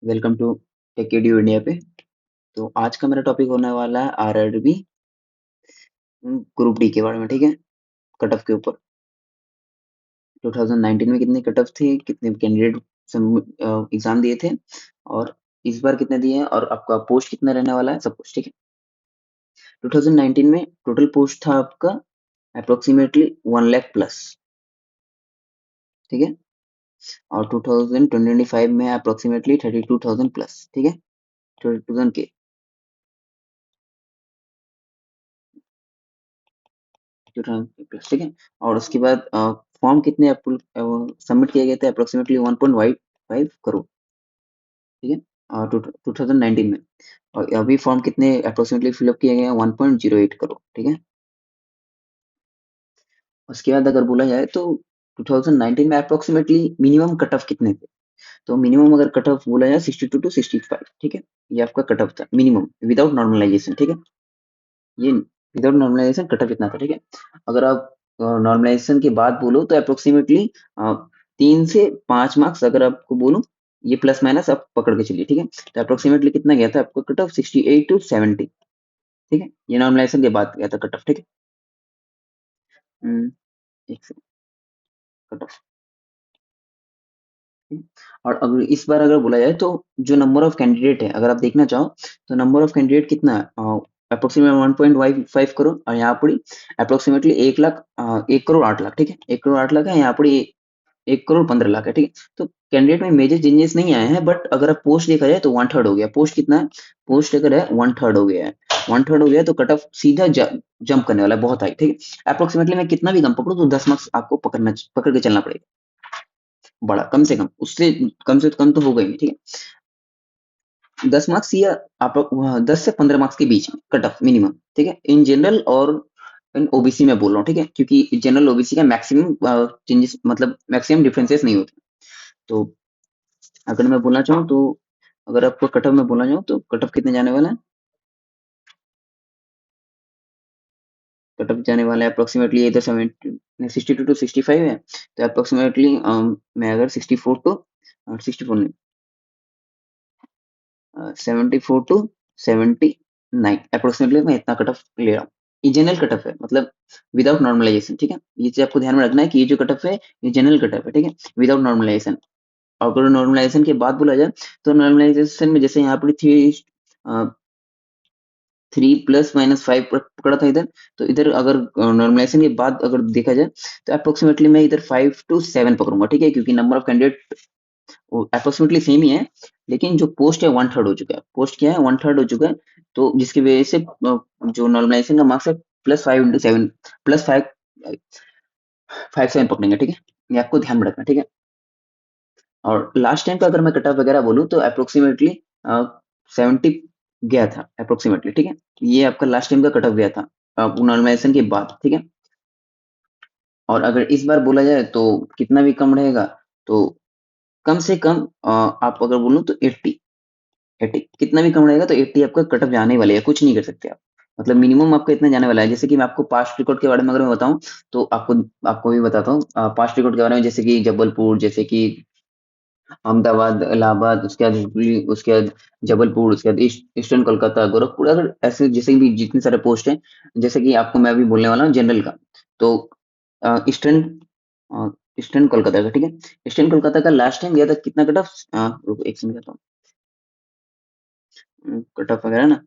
Welcome to Tech Edu India पे। तो आज का मेरा टॉपिक होने वाला है आरआरबी ग्रुप डी के बारे में। ठीक है, कट ऑफ के ऊपर 2019 में कितने कट ऑफ थे, कितने कैंडिडेट एग्जाम दिए थे और इस बार कितने दिए हैं और आपका पोस्ट कितना रहने वाला है, सब कुछ। ठीक है, 2019 में टोटल पोस्ट था आपका अप्रोक्सीमेटली 1 लाख प्लस। ठीक है, और 2025 में अप्रोक्सीमेटली 32,000 प्लस। ठीक है, 32,000 के 2000 प्लस। ठीक है, और उसके बाद फॉर्म कितने सबमिट किए गए थे, अप्रोक्सीमेटली 1.5 करोड़। ठीक है, 2019 में। और अभी फॉर्म कितने अप्रोक्सीमेटली फिलअप किए गए हैं, 1.08 करोड़। ठीक है, उसके बाद अगर बोला जाए तो 2019 में अप्रोक्सीमेटली मिनिमम कट ऑफ कितने थे, तो मिनिमम अगर कट ऑफ बोला जाए 62 टू 65। ठीक है, ये आपका कट ऑफ था मिनिमम विदाउट नॉर्मलाइजेशन। ठीक है, ये विदाउट नॉर्मलाइजेशन कट ऑफ कितना था। ठीक है, अगर आप नॉर्मलाइजेशन की बात बोलो तो अप्रोक्सीमेटली 3 से 5 मार्क्स अगर आपको बोलूं, ये प्लस माइनस आप पकड़ के चलिए। ठीक है, तो अप्रोक्सीमेटली कितना गया था आपको कट ऑफ, 68 टू 70। ठीक है, ये नॉर्मलाइजेशन के बाद गया था कट ऑफ। ठीक है, हम्म, एक सेकंड, कट ऑफ। और अगर इस बार अगर बोला जाए तो जो नंबर ऑफ कैंडिडेट है, अगर आप देखना चाहो तो नंबर ऑफ कैंडिडेट कितना है, अप्रोक्सीमेट 1.5 करोड़, और यहाँ पर अप्रोक्सीमेटली 1 लाख 1 करोड़ 8 लाख। ठीक है, 1 करोड़ 8 लाख है, यहाँ पर 1 करोड़ 15 लाख है। ठीक है, तो कैंडिडेट में मेजर चेंजेस नहीं आए हैं, बट अगर आप पोस्ट देखा जाए तो 1/3 हो गया। पोस्ट कितना है, पोस्ट अगर है 1/3 हो गया है, 1/3 हो गया है, तो कट ऑफ सीधा जंप करने वाला है, बहुत हाई। ठीक है, अप्रोक्सीमेटली मैं कितना भी कम पकड़ू तो 10 मार्क्स आपको पकड़ के चलना पड़ेगा, बड़ा कम से कम, उससे कम से कम तो होगा ही नहीं। ठीक है, 10 मार्क्स या आप 10 से 15 मार्क्स के बीच में कट ऑफ मिनिमम। ठीक है, इन जनरल और इन ओबीसी में बोल रहा हूँ। ठीक है, क्योंकि जनरल ओबीसी का मैक्सिमम चेंजेस, मतलब मैक्सिमम डिफरेंसेस नहीं होते। तो अगर मैं बोलना चाहूँ तो, अगर आपको कट ऑफ में बोलना चाहूँ तो कट ऑफ कितने जाने वाला है, कट ऑफ जाने वाला है अप्रोक्सीमेटली इधर 62 टू 65 है, तो अप्रोक्सीमेटली मैं अगर 64 नहीं, 74 टू 79 अप्रोक्सीमेटली मैं इतना कट ऑफ ले रहा हूँ। ये जनरल कट ऑफ है, मतलब विदाउट नॉर्मलाइजेशन। ठीक है, ये चीज आपको ध्यान में रखना है कि ये जो कट ऑफ है ये जनरल कट ऑफ है। ठीक है, विदाउट नॉर्मलाइजेशन। और अगर नॉर्मलाइजेशन की बात बोला जाए तो नॉर्मलाइजेशन में जैसे यहाँ पर 3 ± 5 पकड़ा था इधर, तो इधर अगर नॉर्मलाइजेशन के बाद अगर देखा जाए तो अप्रोक्सीमेटली मैं इधर 5 टू 7 पकड़ूंगा। ठीक है, क्योंकि number of candidate approximately same ही है, लेकिन जो पोस्ट है 1/3 हो चुका है। पोस्ट क्या है, 1/3 हो चुका है, तो जिसकी वजह से जो नॉर्मलाइजेशन का मार्क्स है +5 × 7, +5 5 7 पकड़ेंगे। ठीक है, ये आपको ध्यान में रखना। ठीक है, और लास्ट टाइम का अगर मैं कट ऑफ वगैरह बोलूँ तो अप्रोक्सीमेटली 70 गया था अप्रोक्सीमेटली। ठीक है, ये आपका लास्ट टाइम का कट ऑफ गया था नॉर्मलाइजेशन के बाद। ठीक है, और अगर इस बार बोला जाए तो कितना भी कम रहेगा, तो कम से कम आप अगर बोलूँ तो 80 कितना भी कम रहेगा तो 80 आपका कट ऑफ जाने वाले है, कुछ नहीं कर सकते आप। मतलब मिनिमम आपका इतना जाने वाला है। जैसे कि मैं आपको पास्ट रिकॉर्ड के बारे में अगर मैं बताऊं तो आपको आपको भी बताता हूँ पास्ट रिकॉर्ड के बारे में, जैसे कि जबलपुर, जैसे कि अहमदाबाद, इलाहाबाद, उसके बाद हुगली, उसके बाद जबलपुर, उसके बाद ईस्टर्न कोलकाता, गोरखपुर, अगर ऐसे जैसे भी जितने सारे पोस्ट हैं, जैसे कि आपको मैं अभी बोलने वाला हूँ जनरल का। तो ईस्टर्न ईस्टर्न कोलकाता का। ठीक है, ईस्टर्न कोलकाता का लास्ट टाइम गया था कितना कट ऑफ, रुको एक सेकंड कहता हूँ कट ऑफ वगैरह ना।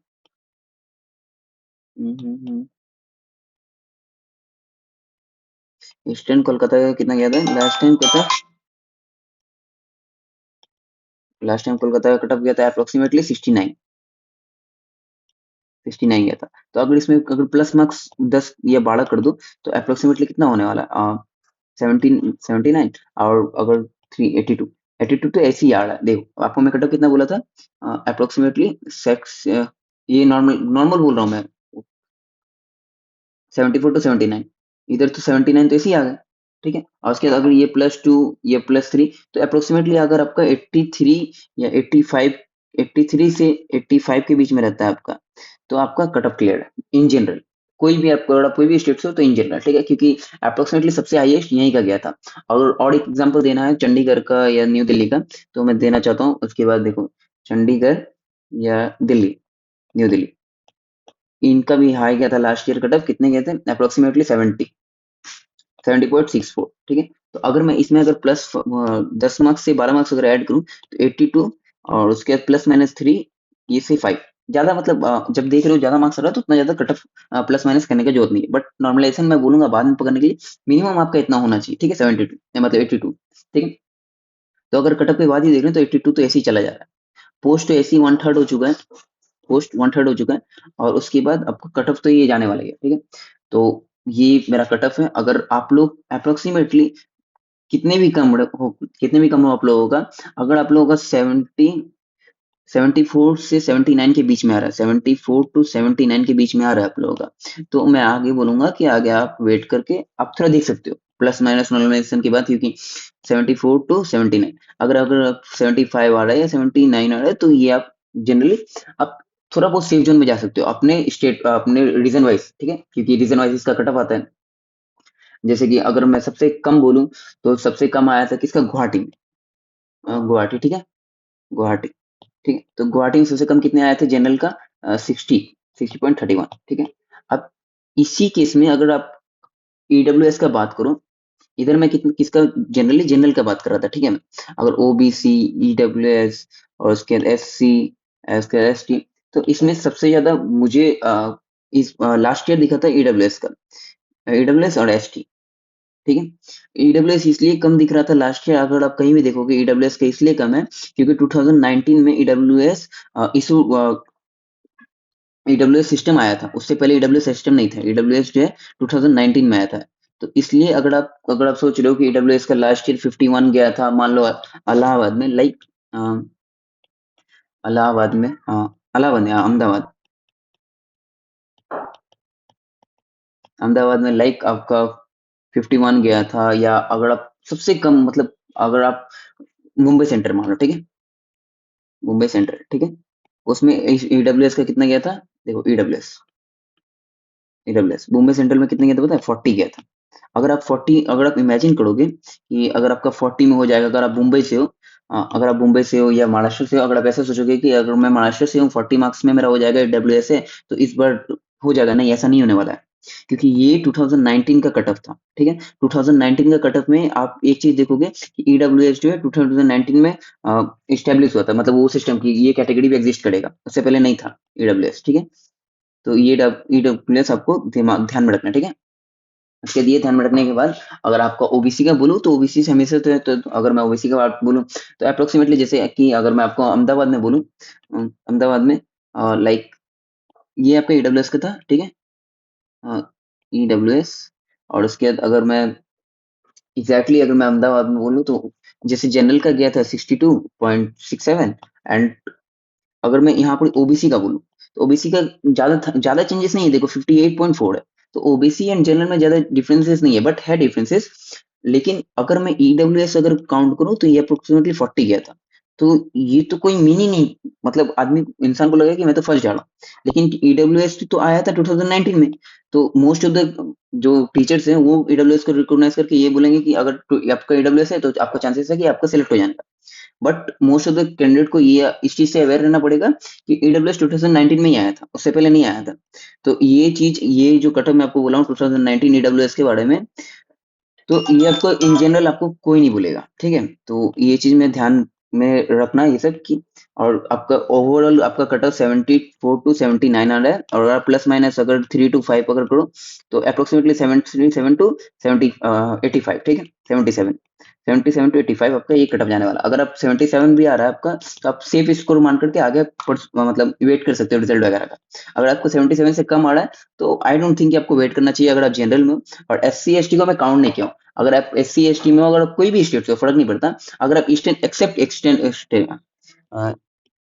ईस्टर्न कोलकाता का कितना गया था लास्ट टाइम, पता, लास्ट टाइम कोलकाता का कट ऑफ गया था अप्रोक्सीमेटली 69 गया था। तो अगर इसमें अगर प्लस मार्क्स 10 या 12 कर दो तो अप्रोक्सीमेटली कितना होने वाला है, 79। और अगर 382 तो ऐसे ही आ रहा है। देखो आपको मैं कट ऑफ कितना बोला था, अप्रोक्सीमेटली सेक्स, ये नॉर्मल नॉर्मल बोल रहा हूँ मैं, 74 टू 79। इधर तो 79 तो ऐसे ही आ गया। ठीक है, और उसके बाद अगर ये +2, ये +3, तो अप्रोक्सीमेटली अगर आपका 83 या 85, 83 से 85 के बीच में रहता है आपका, तो आपका कट ऑफ क्लियर है इन जनरल। कोई भी आपका, अगर कोई भी स्टेट से हो तो इन जनरल। ठीक है, क्योंकि अप्रोक्सीमेटली सबसे हाईएस्ट यहीं का गया था। और एक एग्जांपल देना है चंडीगढ़ का या न्यू दिल्ली का, तो मैं देना चाहता हूँ। उसके बाद देखो, चंडीगढ़ या दिल्ली, न्यू दिल्ली, इनका भी हाई गया था लास्ट ईयर कट ऑफ, कितने गए थे अप्रोक्सीमेटली 70.64, ठीक है। तो अगर मैं इसमें अगर प्लस 10 मार्क्स से 12 मार्क्स अगर ऐड करूं तो 82, और उसके बाद प्लस माइनस 3, ये से 5, ज्यादा मतलब जब देख रहे हो ज्यादा मार्क्स आ रहा है तो उतना ज्यादा कट ऑफ प्लस माइनस करने की जरूरत नहीं है, बट नॉर्मलाइजेशन मैं बोलूंगा बाद में पकड़ने के लिए मिनिमम आपका इतना होना चाहिए, ठीक है, 72 मतलब 82, ठीक है। तो अगर कट ऑफ के बाद ही देख रहे हैं तो 82 तो ऐसे ही चला जा रहा है। पोस्ट तो ऐसे ही 1/3 हो चुका है, पोस्ट 1/3 हो चुका है, और उसके बाद आपको कट ऑफ तो ये जाने वाला है, ठीक है। तो ये मेरा कट ऑफ है। अगर आप लोग अप्रोक्सीमेटली कितने भी कम हो आप लोगों का, अगर आप लोगों का 74 से 79 के बीच में आ रहा है, 74 टू 79 के बीच में आ रहा है आप लोगों का, तो मैं आगे बोलूंगा कि आगे आप वेट करके आप थोड़ा देख सकते हो प्लस माइनस नॉर्मलाइजेशन के बाद, क्योंकि 74 टू 79, अगर अगर 75 आ रहा है या 79 आ रहा है तो ये आप जनरली आप थोड़ा बहुत सेफ जोन में जा सकते हो अपने स्टेट, अपने रीजन वाइज, ठीक है, क्योंकि रीजन वाइज इसका कट ऑफ आता है। जैसे कि अगर मैं सबसे कम बोलूं तो सबसे कम आया था किसका, गुवाहाटी में, गुवाहाटी, ठीक है, गुवाहाटी, ठीक है। तो गुवाहाटी में सबसे कम कितने आए थे जनरल का, 60.31, ठीक है। अब इसी केस में अगर आप ईडब्ल्यूएस का बात करो, इधर मैं किसका जनरली जनरल का बात कर रहा था, ठीक है। अगर ओबीसी, ईडब्ल्यूएस और उसके बाद एससी, उसके बाद एसटी, तो इसमें सबसे ज्यादा मुझे इस लास्ट ईयर दिखा था ईडब्ल्यूएस का, ईडब्ल्यूएस और एसटी, ठीक है। ईडब्ल्यूएस इसलिए कम दिख रहा था लास्ट ईयर, अगर आप कहीं भी देखोगे ईडब्ल्यूएस का इसलिए कम है क्योंकि 2019 में ईडब्ल्यूएस इशू, ईडब्ल्यूएस सिस्टम आया था, उससे पहले ईडब्ल्यूएस सिस्टम नहीं था, ईडब्ल्यूएस जो है 2019 में आया था। तो इसलिए अगर आप सोच रहे हो कि ईडब्ल्यूएस का लास्ट ईयर 51 गया था, मान लो इलाहाबाद में, लाइक इलाहाबाद में, इलाहाबाद में, अहमदाबाद, अहमदाबाद में लाइक आपका 51 गया था, या अगर आप सबसे कम मतलब अगर आप मुंबई सेंटर मान लो, ठीक है, मुंबई सेंटर, ठीक है, उसमें ईडब्ल्यूएस का कितना गया था, देखो ईडब्ल्यूएस, ईडब्ल्यूएस मुंबई सेंट्रल में कितने गया था पता है, 40 गया था। अगर आप 40, अगर आप इमेजिन करोगे कि अगर आपका 40 में हो जाएगा, अगर आप मुंबई से हो, अगर आप मुंबई से हो या महाराष्ट्र से हो, अगर आप ऐसा सोचोगे कि अगर मैं महाराष्ट्र से हूँ 40 मार्क्स में मेरा हो जाएगा डब्ल्यू एस ए, तो इस बार हो जाएगा, नहीं ऐसा नहीं होने वाला है, क्योंकि ये 2019 का कट ऑफ था, ठीक है। 2019 का कट ऑफ में आप एक चीज देखोगे कि ईडब्ल्यूएस जो है 2019 में स्टेब्लिश हुआ था, मतलब वो सिस्टम की ये कैटेगरी भी एग्जिस्ट करेगा, उससे पहले नहीं था ईडब्ल्यूएस, ठीक है। तो ये ईडब्ल्यूएस आपको दिमाग ध्यान में रखना है, ठीक है। इसके दिए ध्यान में रखने के बाद अगर आपका ओबीसी का बोलूँ तो ओबीसी से हमेशा तो अगर मैं ओबीसी का बात बोलूँ तो अप्रोक्सीमेटली, जैसे कि अगर मैं आपको अहमदाबाद में बोलूँ, अहमदाबाद में लाइक ये आपका ईडब्ल्यूएस का था, ठीक है, ईडब्ल्यूएस, और उसके बाद अगर मैं अगर मैं अहमदाबाद में बोलूँ तो जैसे जनरल का गया था 62.67, एंड अगर मैं यहाँ पर ओबीसी का बोलूँ तो ओबीसी का ज्यादा चेंजेस नहीं है, देखो 58.4 है। तो ओबीसी एंड जनरल में ज्यादा डिफरेंसेस नहीं है, बट है डिफरेंसेस। लेकिन अगर मैं ईडब्ल्यूएस अगर काउंट करूँ तो ये अप्रोक्सीमेटली 40 गया था। तो ये तो कोई मीनिंग नहीं, मतलब आदमी इंसान को लगेगा कि मैं तो फंस जा रहा हूँ, लेकिन ईडब्ल्यूएस तो आया था 2019 में। तो मोस्ट ऑफ द जो टीचर्स हैं वो ईडब्ल्यूएस को रिकॉग्नाइज करके ये बोलेंगे कि अगर आपका ईडब्ल्यूएस है तो आपका चांसेस है कि आपका सिलेक्ट हो जाने का। But most of the candidate को ये इस चीज से अवेयर रहना पड़ेगा कि ईडब्ल्यूएस 2019 में ही आया था, उससे पहले नहीं आया था। तो ये चीज, ये जो कटअप मैं आपको बोला हूँ 2019 ईडब्ल्यूएस के बारे में, तो ये आपको इन जनरल आपको कोई नहीं बोलेगा, ठीक है। तो ये चीज में ध्यान में रखना ये सब की, और आपका ओवरऑल आपका कट ऑफ 74 टू 79 आ रहा है, और अगर प्लस माइनस अगर 3 to 5 अगर करो तो अप्रोक्सीमेटली 77 टू 70 85, ठीक है, 77, 77 टू 85 आपका ये कट ऑफ जाने वाला। अगर आप 77 भी आ रहा है आपका तो आप सेफ स्कोर मान करके आगे मतलब वेट कर सकते हो रिजल्ट वगैरह का। अगर आपको 77 से कम आ रहा है तो आई डोंट थिंक कि आपको वेट करना चाहिए अगर आप जनरल में हो। और एस सी एस टी को मैं काउंट नहीं किया हूँ। अगर आप एस सी एस टी में हो, अगर आप कोई भी स्टेट से हो, फर्क नहीं पड़ता। अगर आप eastern except eastern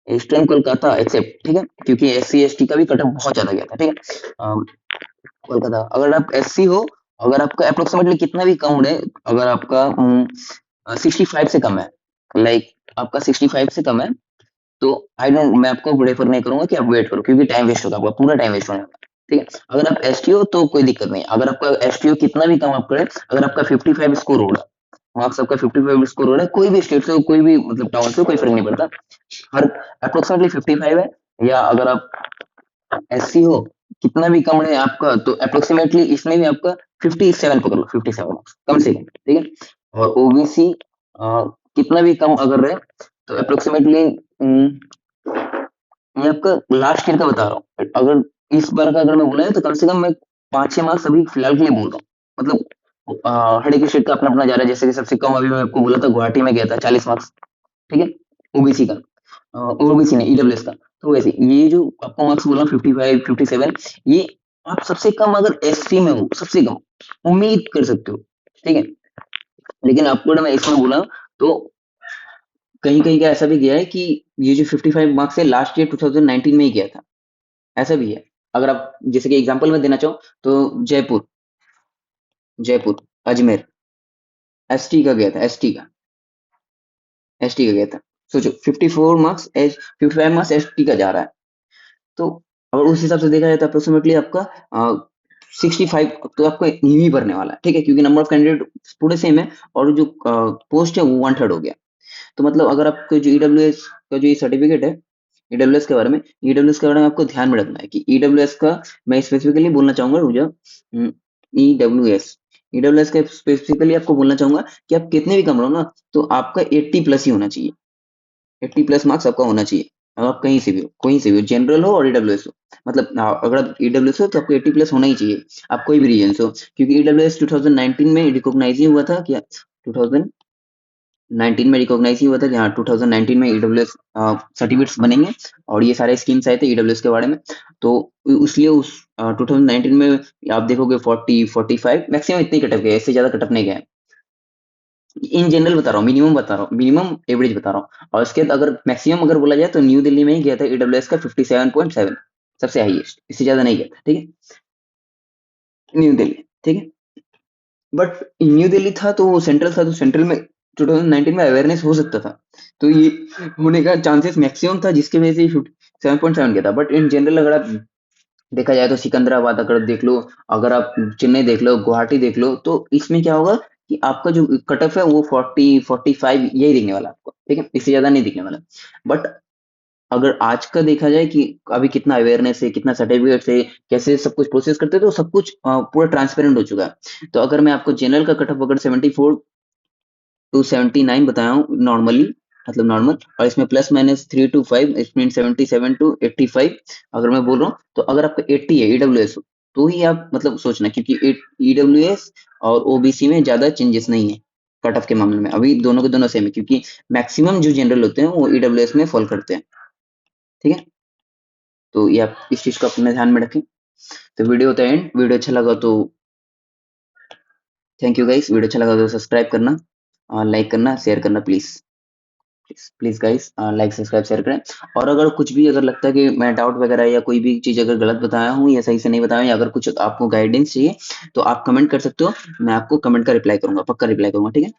eastern Kolkata except, ठीक है, क्योंकि एस सी एस टी का भी कट ऑफ बहुत ज्यादा गया था, ठीक है। कोलकाता, अगर आप एस सी हो, अगर आपका अप्रोक्सीमेटली कितना भी काउंट है, अगर आपका 65 से कम है, लाइक आपका 65 से कम है, तो आई डोंट, मैं आपको प्रेफर नहीं करूंगा कि आप वेट करो, क्योंकि टाइम वेस्ट होगा, आपका पूरा टाइम वेस्ट होने वाला है, ठीक है। अगर आप एस टी हो तो कोई दिक्कत नहीं, अगर आपका एस टी ओ कितना भी कम आप करें, अगर आपका 55 स्कोर होगा, मार्क्स आपका 55 स्कोर हो रहा है, कोई भी स्टेट से हो, कोई भी मतलब टाउन से हो, कोई फर्क नहीं पड़ता, हर अप्रोक्सीमेटली 55 है। या अगर आप एससी हो, कितना भी कम है आपका, तो अप्रोक्सीमेटली इसमें भी आपका 57 पकड़ लो, 57 मार्क्स कम से कम, ठीक है। और ओबीसी कितना भी कम अगर रहे, तो अप्रोक्सीमेटली मैं आपका लास्ट ईयर का बता रहा हूँ, अगर इस बार का अगर मैं बोला है तो कम से कम मैं 5-6 मार्क्स अभी फिलहाल के लिए बोल रहा हूँ, मतलब हर एक स्टेट का अपना अपना जा रहा है। जैसे कि सबसे कम अभी मैं आपको बोला था, गुवाहाटी में गया था 40 मार्क्स, ठीक है, ओबीसी का, ओबीसी ने ईडब्ल्यूएस का। तो वैसे ये जो आपको मार्क्स बोला 55 57, ये आप सबसे कम अगर एससी में हो, सबसे कम उम्मीद कर सकते हो, ठीक है। लेकिन आपको अगर मैं इसमें बोला, तो कहीं कहीं का ऐसा भी गया है कि ये जो 55 मार्क्स है लास्ट ईयर 2019 में ही गया था, ऐसा भी है। अगर आप जैसे कि एग्जांपल में देना चाहो, तो जयपुर, जयपुर, अजमेर, एसटी का गया था, एसटी का गया था। सोचो 54 मार्क्स, 55 मार्क्स एसटी का जा रहा है। तो अगर उस हिसाब से देखा जाए तो अप्रोक्सीमेटली आपका 65 तो आपको यूं ही भरने वाला है, ठीक है, क्योंकि नंबर ऑफ कैंडिडेट पूरे सेम है, और जो पोस्ट है वो 1/3 हो गया। तो मतलब अगर आपको जो ईडब्ल्यूएस का जो ये सर्टिफिकेट है, ईडब्ल्यूएस के बारे में, ईडब्ल्यूएस के बारे में आपको ध्यान में रखना है कि ईडब्ल्यूएस का, मैं स्पेसिफिकली बोलना चाहूंगा, मुझे ईडब्ल्यूएस, ईडब्ल्यूएस का स्पेसिफिकली आपको बोलना चाहूंगा कि आप कितने भी कम रहो ना, तो आपका 80 प्लस ही होना चाहिए, 80 प्लस मार्क्स आपका होना चाहिए। अब आप कहीं से भी हो, कोई से भी हो, जनरल हो और ईडब्ल्यूएस हो, मतलब अगर आप ईडब्ल्यूएस हो तो आपको 80 प्लस होना ही चाहिए, आप कोई भी रीजन से हो, क्योंकि ईडब्ल्यूएस 2019 में रिकॉग्नाइज ही हुआ था क्या, 2019 में रिकॉग्नाइज ही हुआ था कि हाँ 2019 में ईडब्ल्यूएस सर्टिफिकेट्स बनेंगे, और ये सारे स्कीम्स आए थे ईडब्ल्यूएस के बारे में। तो उसलिए उस 2019 में आप देखोगे 40 45 मैक्सिमम इतने कटअप गए, इससे ज्यादा कटअप नहीं गए। इन जनरल बता रहा हूँ, मिनिमम बता रहा हूँ, मिनिमम एवरेज बता रहा हूँ। और उसके बाद अगर मैक्सिमम अगर बोला जाए तो न्यू दिल्ली में ही गया था ईडब्ल्यूएस का 57.7, सबसे हाईएस्ट, इससे ज्यादा नहीं गया था, ठीक है, न्यू दिल्ली, ठीक है। बट न्यू दिल्ली था तो वो सेंट्रल था, तो सेंट्रल में 2019 में अवेयरनेस हो सकता था, तो ये होने का चांसेस मैक्सिमम था, जिसकी वजह से 7.7 गया था। बट इन जनरल अगर आप देखा जाए तो सिकंदराबाद अगर देख लो, अगर आप चेन्नई देख लो, गुवाहाटी देख लो, तो इसमें क्या होगा कि आपका जो कट ऑफ है वो 40 45 यही दिखने वाला है आपको, ठीक है, इससे ज्यादा नहीं दिखने वाला। बट अगर आज का देखा जाए कि अभी कितना अवेयरनेस है, कितना सर्टिफिकेट है, कैसे सब कुछ प्रोसेस करते हैं, तो सब कुछ पूरा ट्रांसपेरेंट हो चुका है। तो अगर मैं आपको जनरल का कट ऑफ अगर 74 टू 79 बताया हूँ नॉर्मली, मतलब नॉर्मल, और इसमें प्लस माइनस 3 टू 5, इसमें 77 टू 85 अगर मैं बोल रहा हूँ, तो अगर आपका 80 है ईडब्ल्यूएस, तो ही आप मतलब सोचना, क्योंकि ईडब्ल्यूएस और ओबीसी में ज्यादा चेंजेस नहीं है कट ऑफ के मामले में, अभी दोनों के दोनों सेम है, क्योंकि मैक्सिमम जो जनरल होते हैं वो ईडब्ल्यूएस में फॉल करते हैं, ठीक है। तो ये आप इस चीज को अपने ध्यान में रखें। तो वीडियो होता है एंड, वीडियो अच्छा लगा तो थैंक यू गाइस, वीडियो अच्छा लगा तो सब्सक्राइब करना, लाइक करना, शेयर करना, please please guys, like subscribe share करें। और अगर कुछ भी अगर लगता है कि मैं डाउट वगैरह या कोई भी चीज अगर गलत बताया हूँ या सही से नहीं बताया हूँ, या अगर कुछ आपको गाइडेंस चाहिए, तो आप कमेंट कर सकते हो, मैं आपको कमेंट का रिप्लाई करूंगा, पक्का रिप्लाई करूंगा, ठीक है।